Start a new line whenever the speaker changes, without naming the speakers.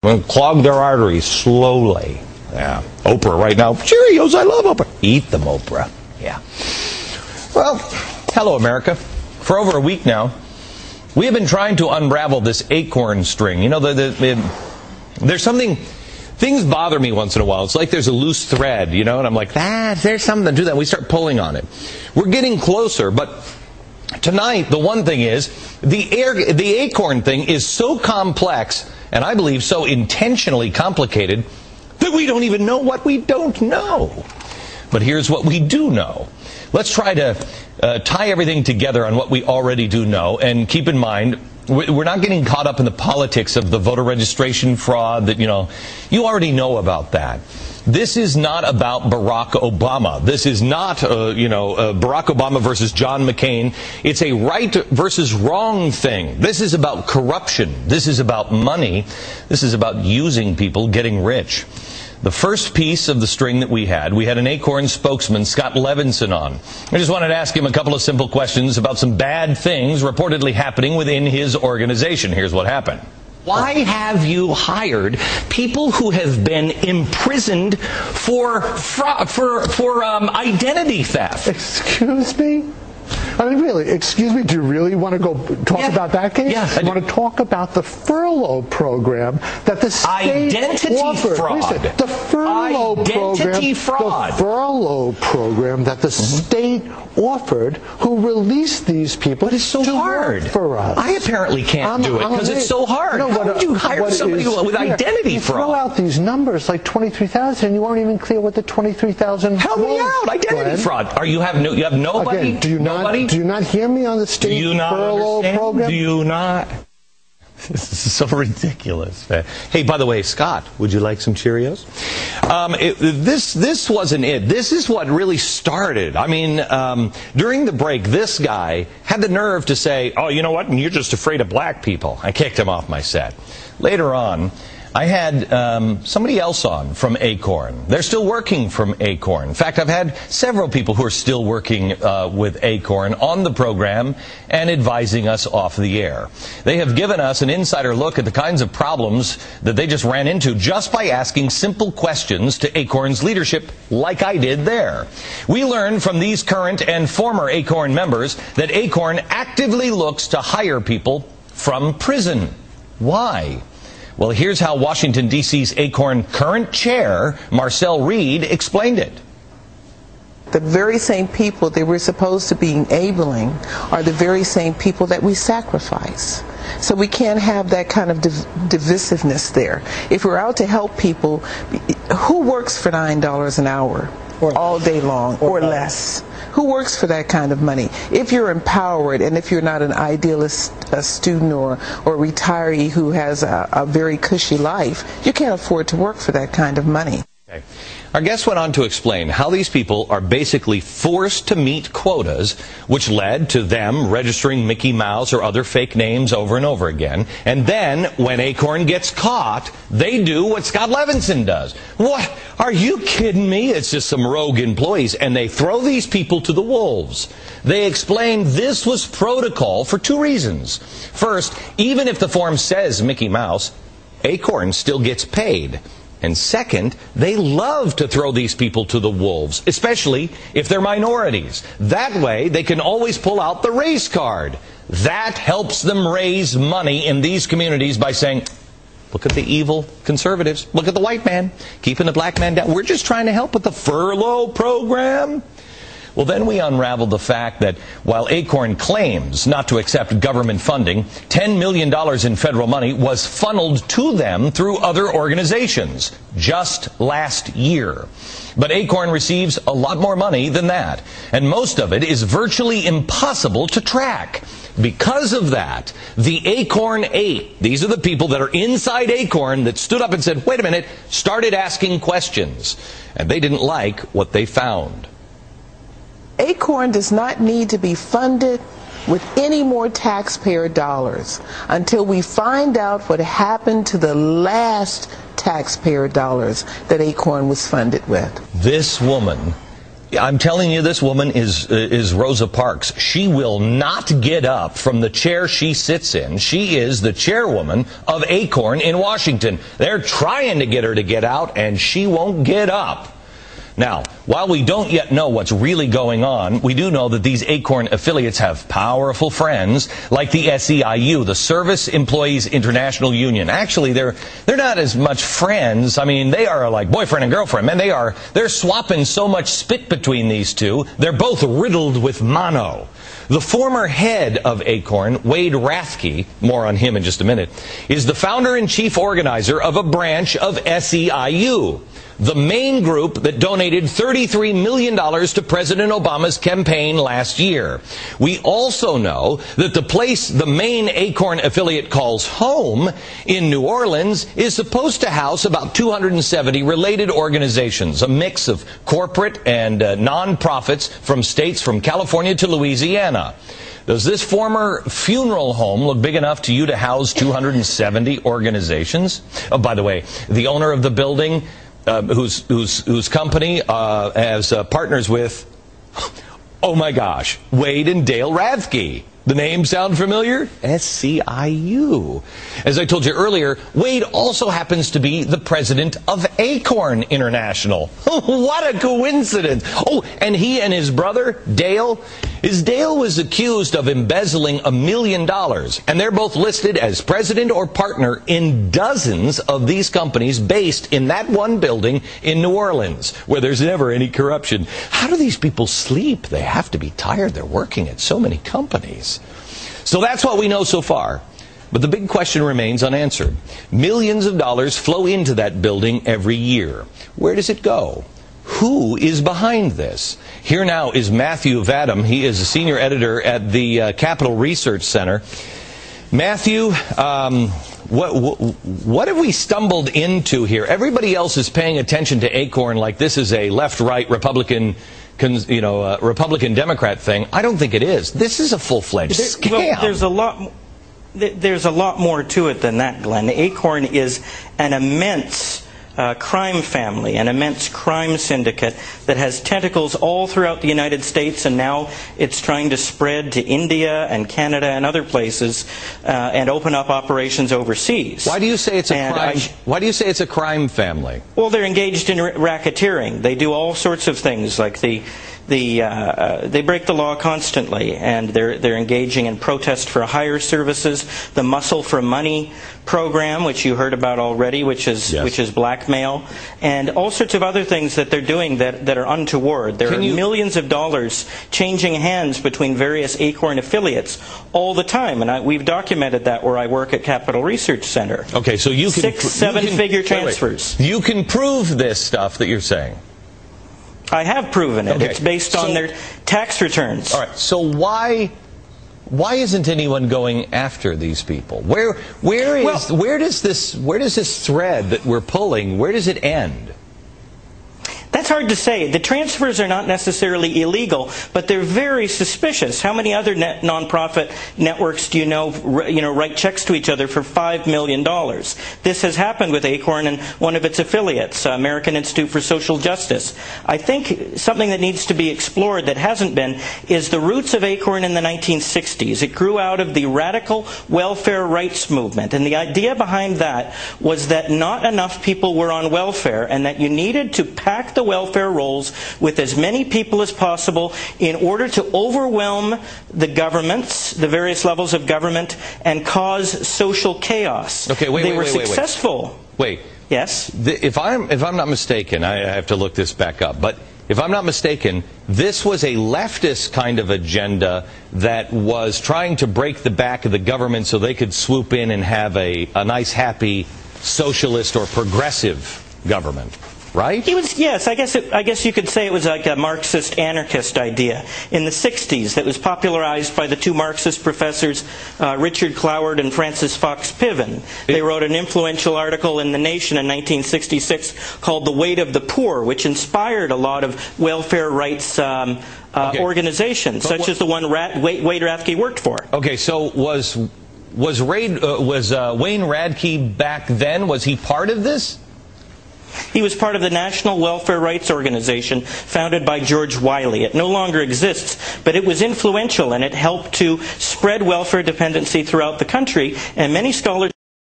And clog their arteries slowly. Yeah. Oprah right now. Cheerios, I love Oprah. Eat them, Oprah. Yeah. Well, hello, America. For over a week now, we have been trying to unravel this ACORN string. You know, there's something... Things bother me once in a while. It's like there's a loose thread, you know, and I'm like, there's something to do that. We start pulling on it. We're getting closer, but tonight, the one thing is, the ACORN thing is so complex, and I believe so intentionally complicated, that we don't even know what we don't know. But here's what we do know. Let's try to tie everything together on what we already do know, and keep in mind, we're not getting caught up in the politics of the voter registration fraud that, you already know about that. This is not about Barack Obama. This is not, Barack Obama versus John McCain. It's a right versus wrong thing. This is about corruption. This is about money. This is about using people, getting rich. The first piece of the string that we had an ACORN spokesman, Scott Levinson, on. I just wanted to ask him a couple of simple questions about some bad things reportedly happening within his organization. Here's what happened. Why have you hired people who have been imprisoned for identity theft?
Excuse me? I mean, really, excuse me, do you really want to go talk about that case?
Yes.
You want to talk about the furlough program that the state offered.
Fraud.
The furlough program that the state offered, who released these people to work for us.
I apparently can't do it because it's so hard. How would you hire somebody with identity fraud?
You throw out these numbers like 23,000, and you weren't even clear what the 23,000
Help me out. Identity fraud. You have nobody?
Again, do you not hear me on the state furlough program?
Do you not? This is so ridiculous. Hey, by the way, Scott, would you like some Cheerios? This wasn't it. This is what really started. I mean, during the break, this guy had the nerve to say, oh, you know what, and you're just afraid of black people. I kicked him off my set. Later on, I had somebody else on from ACORN. They're still working from ACORN. In fact, I've had several people who are still working with ACORN on the program and advising us off the air. They have given us an insider look at the kinds of problems that they just ran into just by asking simple questions to ACORN's leadership, like I did there. We learned from these current and former ACORN members that ACORN actively looks to hire people from prison. Why? Well, here's how Washington, D.C.'s ACORN current chair, Marcel Reed, explained it.
The very same people that we're supposed to be enabling are the very same people that we sacrifice. So we can't have that kind of divisiveness there. If we're out to help people, who works for $9 an hour all day long or less? Who works for that kind of money? If you're empowered and if you're not an idealist student or retiree who has a very cushy life, you can't afford to work for that kind of money.
Okay. Our guest went on to explain how these people are basically forced to meet quotas, which led to them registering Mickey Mouse or other fake names over and over again. And then, when ACORN gets caught, they do what Scott Levinson does. What? Are you kidding me? It's just some rogue employees, and they throw these people to the wolves. They explain this was protocol for two reasons. First, even if the form says Mickey Mouse, ACORN still gets paid. And second, they love to throw these people to the wolves, especially if they're minorities. That way, they can always pull out the race card. That helps them raise money in these communities by saying, look at the evil conservatives. Look at the white man, keeping the black man down. We're just trying to help with the furlough program. Well, then we unraveled the fact that while ACORN claims not to accept government funding, $10 million in federal money was funneled to them through other organizations just last year. But ACORN receives a lot more money than that, and most of it is virtually impossible to track. Because of that, the ACORN 8, these are the people that are inside ACORN that stood up and said, wait a minute, started asking questions, and they didn't like what they found.
ACORN does not need to be funded with any more taxpayer dollars until we find out what happened to the last taxpayer dollars that ACORN was funded with.
This woman I'm telling you, this woman is Rosa Parks. She will not get up from the chair she sits in. She is the chairwoman of ACORN in Washington. They're trying to get her to get out, and she won't get up. Now, while we don't yet know what's really going on, we do know that these ACORN affiliates have powerful friends like the SEIU, the Service Employees International Union. Actually, they're not as much friends. I mean, they are like boyfriend and girlfriend. Man, they're swapping so much spit between these two. They're both riddled with mono. The former head of ACORN, Wade Rathke, more on him in just a minute, is the founder and chief organizer of a branch of SEIU, the main group that donated $33 million to President Obama's campaign last year. We also know that the place the main ACORN affiliate calls home in New Orleans is supposed to house about 270 related organizations, a mix of corporate and non-profits from states from California to Louisiana. Does this former funeral home look big enough to you to house 270 organizations? Oh, by the way, the owner of the building, whose company has partners with, oh my gosh, Wade and Dale Rathke. The name sound familiar? SEIU. As I told you earlier, Wade also happens to be the president of ACORN International. What a coincidence. Oh, and he and his brother, Dale was accused of embezzling $1 million. And they're both listed as president or partner in dozens of these companies based in that one building in New Orleans, where there's never any corruption. How do these people sleep? They have to be tired. They're working at so many companies. So that's what we know so far. But the big question remains unanswered. Millions of dollars flow into that building every year. Where does it go? Who is behind this? Here now is Matthew Vadum. He is a senior editor at the Capital Research Center. Matthew, what have we stumbled into here? Everybody else is paying attention to ACORN like this is a left-right Republican Republican-Democrat thing. I don't think it is. This is a full-fledged scam.
Well, there's a lot more to it than that, Glenn. ACORN is an immense crime family, an immense crime syndicate that has tentacles all throughout the United States, and now it's trying to spread to India and Canada and other places and open up operations overseas.
Why do you say it's a crime? Why do you say it's a crime family?
Well, they're engaged in racketeering. They do all sorts of things, like they break the law constantly, and they're engaging in protest for hire services, the Muscle for Money program, which you heard about already, which is blackmail, and all sorts of other things that they're doing that are untoward. There are millions of dollars changing hands between various ACORN affiliates all the time, and we've documented that where I work at Capital Research Center.
Okay, so you can
6-7-figure transfers.
You can prove this stuff that you're saying.
I have proven it.
Okay.
It's based on their tax returns.
All right. So why isn't anyone going after these people? Where does this thread that we're pulling, where does it end?
That's hard to say. The transfers are not necessarily illegal, but they're very suspicious. How many other nonprofit networks do you know write checks to each other for $5 million? This has happened with ACORN and one of its affiliates, American Institute for Social Justice. I think something that needs to be explored that hasn't been is the roots of ACORN in the 1960s. It grew out of the radical welfare rights movement, and the idea behind that was that not enough people were on welfare and that you needed to pack the welfare rolls with as many people as possible in order to overwhelm the governments, the various levels of government, and cause social chaos.
Okay,
they were successful.
Wait.
Yes?
If I'm not mistaken, I have to look this back up, but if I'm not mistaken, this was a leftist kind of agenda that was trying to break the back of the government so they could swoop in and have a nice, happy, socialist or progressive government. Right?
Yes, I guess you could say it was like a Marxist anarchist idea in the 60s that was popularized by the two Marxist professors, Richard Cloward and Francis Fox Piven. They wrote an influential article in The Nation in 1966 called The Weight of the Poor, which inspired a lot of welfare rights organizations, such as the one Wade Rathke worked for.
Okay, so was Wayne Rathke back then, was he part of this?
He was part of the National Welfare Rights Organization founded by George Wiley. It no longer exists, but it was influential and it helped to spread welfare dependency throughout the country, and many scholars